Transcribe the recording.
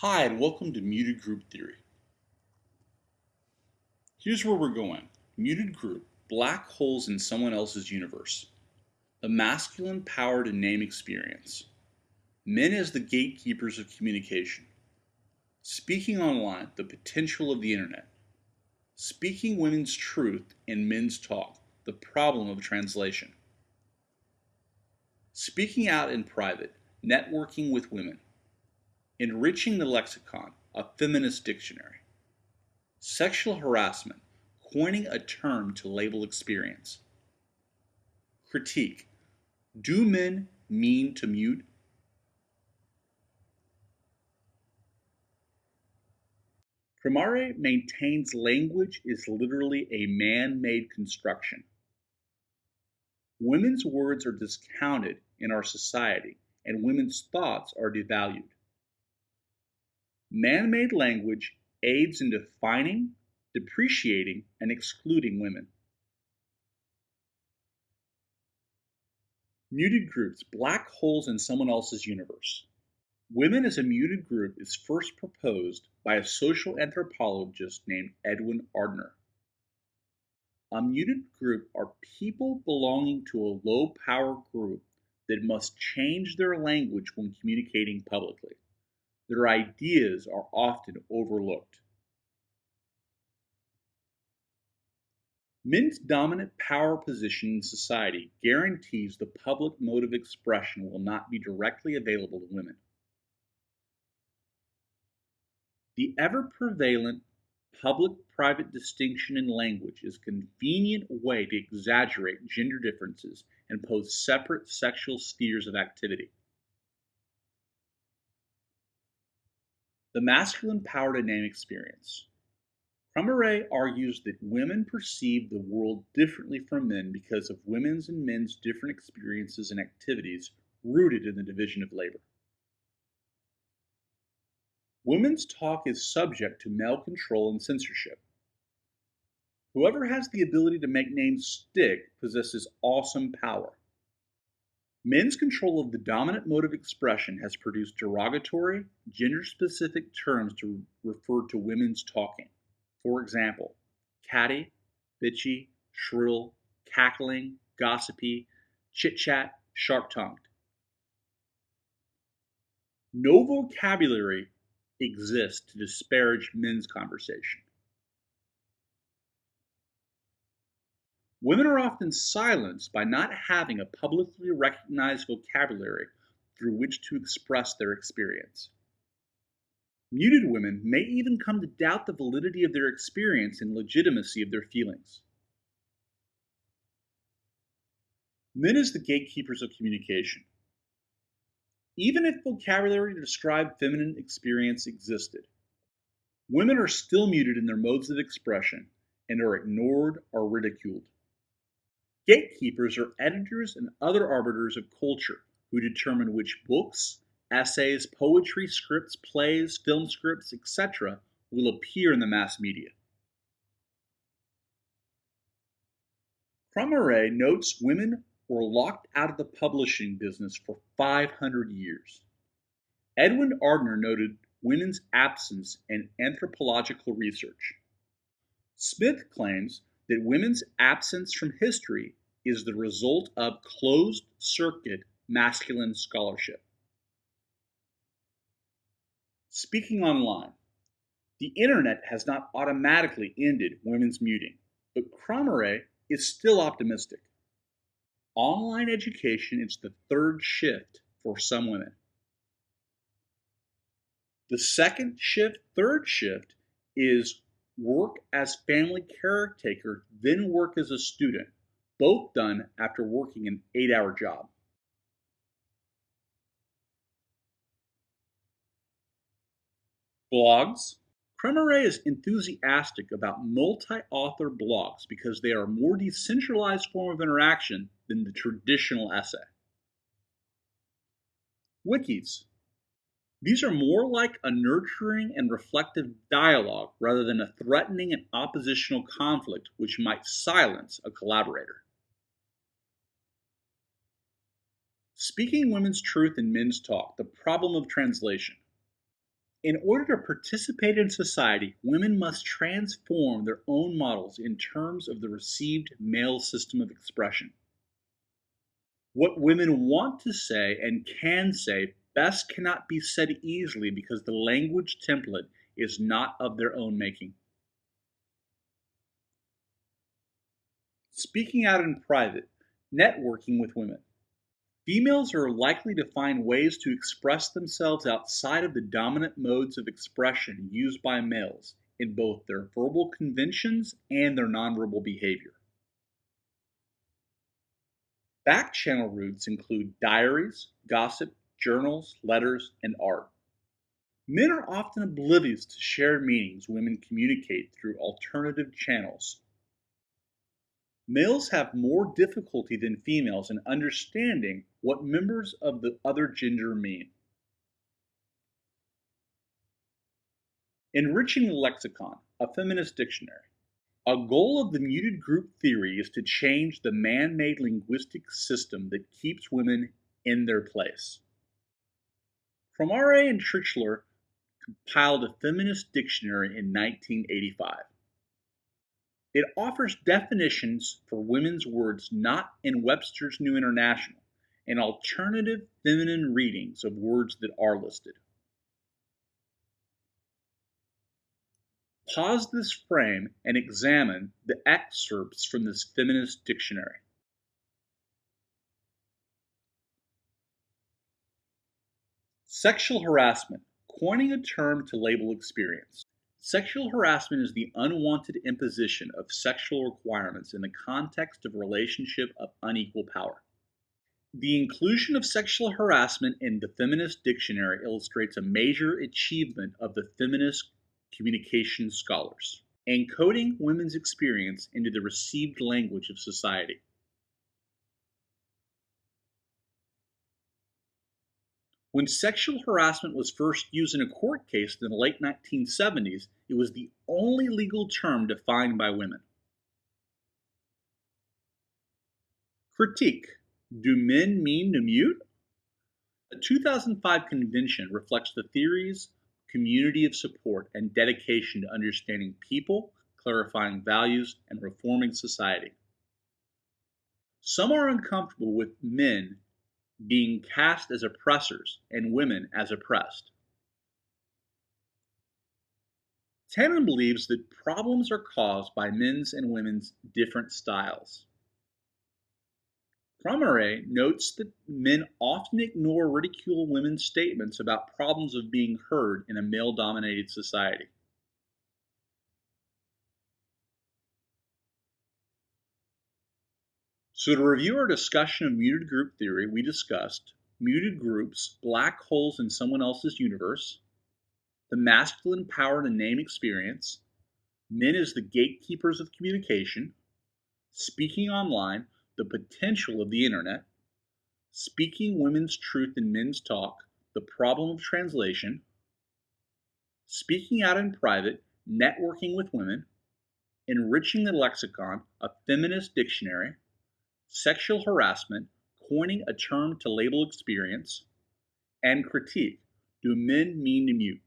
Hi, and welcome to Muted Group Theory. Here's where we're going. Muted group, black holes in someone else's universe. The masculine power to name experience. Men as the gatekeepers of communication. Speaking online, the potential of the internet. Speaking women's truth in men's talk, the problem of translation. Speaking out in private, networking with women. Enriching the Lexicon, a feminist dictionary. Sexual harassment, coining a term to label experience. Critique, do men mean to mute? Primare maintains language is literally a man-made construction. Women's words are discounted in our society, and women's thoughts are devalued. Man-made language aids in defining, depreciating, and excluding women. Muted groups, black holes in someone else's universe. Women as a muted group is first proposed by a social anthropologist named Edwin Ardner. A muted group are people belonging to a low-power group that must change their language when communicating publicly. Their ideas are often overlooked. Men's dominant power position in society guarantees the public mode of expression will not be directly available to women. The ever-prevalent public-private distinction in language is a convenient way to exaggerate gender differences and pose separate sexual spheres of activity. The masculine power to name experience. Primare argues that women perceive the world differently from men because of women's and men's different experiences and activities rooted in the division of labor. Women's talk is subject to male control and censorship. Whoever has the ability to make names stick possesses awesome power. Men's control of the dominant mode of expression has produced derogatory, gender-specific terms to refer to women's talking. For example, catty, bitchy, shrill, cackling, gossipy, chit-chat, sharp-tongued. No vocabulary exists to disparage men's conversation. Women are often silenced by not having a publicly recognized vocabulary through which to express their experience. Muted women may even come to doubt the validity of their experience and legitimacy of their feelings. Men as the gatekeepers of communication. Even if vocabulary to describe feminine experience existed, women are still muted in their modes of expression and are ignored or ridiculed. Gatekeepers are editors and other arbiters of culture who determine which books, essays, poetry, scripts, plays, film scripts, etc. will appear in the mass media. Primare notes women were locked out of the publishing business for 500 years. Edwin Ardner noted women's absence in anthropological research. Smith claims that women's absence from history is the result of closed-circuit masculine scholarship. Speaking online. The internet has not automatically ended women's muting, but Primare is still optimistic. Online education is the third shift for some women. The third shift is work as family caretaker, then work as a student, both done after working an 8-hour job. Blogs. Primare is enthusiastic about multi-author blogs because they are a more decentralized form of interaction than the traditional essay. Wikis. These are more like a nurturing and reflective dialogue rather than a threatening and oppositional conflict which might silence a collaborator. Speaking women's truth in men's talk, the problem of translation. In order to participate in society, women must transform their own models in terms of the received male system of expression. What women want to say and can say best cannot be said easily because the language template is not of their own making. Speaking out in private, networking with women. Females are likely to find ways to express themselves outside of the dominant modes of expression used by males in both their verbal conventions and their nonverbal behavior. Back channel routes include diaries, gossip, journals, letters, and art. Men are often oblivious to shared meanings women communicate through alternative channels. Males have more difficulty than females in understanding what members of the other gender mean. Enriching the Lexicon, a feminist dictionary. A goal of the muted group theory is to change the man-made linguistic system that keeps women in their place. Cromare and Trichler compiled a feminist dictionary in 1985. It offers definitions for women's words not in Webster's New International and alternative feminine readings of words that are listed. Pause this frame and examine the excerpts from this feminist dictionary. Sexual harassment, coining a term to label experience. Sexual harassment is the unwanted imposition of sexual requirements in the context of a relationship of unequal power. The inclusion of sexual harassment in the feminist dictionary illustrates a major achievement of the feminist communication scholars, encoding women's experience into the received language of society. When sexual harassment was first used in a court case in the late 1970s, it was the only legal term defined by women. Critique. Do men mean to mute? A 2005 convention reflects the theory's community of support and dedication to understanding people, clarifying values, and reforming society. Some are uncomfortable with men being cast as oppressors and women as oppressed. Tannen believes that problems are caused by men's and women's different styles. Cromare notes that men often ignore or ridicule women's statements about problems of being heard in a male-dominated society. So to review our discussion of muted group theory, we discussed muted groups, black holes in someone else's universe, the masculine power to name experience, men as the gatekeepers of communication, speaking online, the potential of the internet, speaking women's truth in men's talk, the problem of translation, speaking out in private, networking with women, enriching the lexicon, a feminist dictionary, sexual harassment, coining a term to label experience, and critique. Do men mean to mute?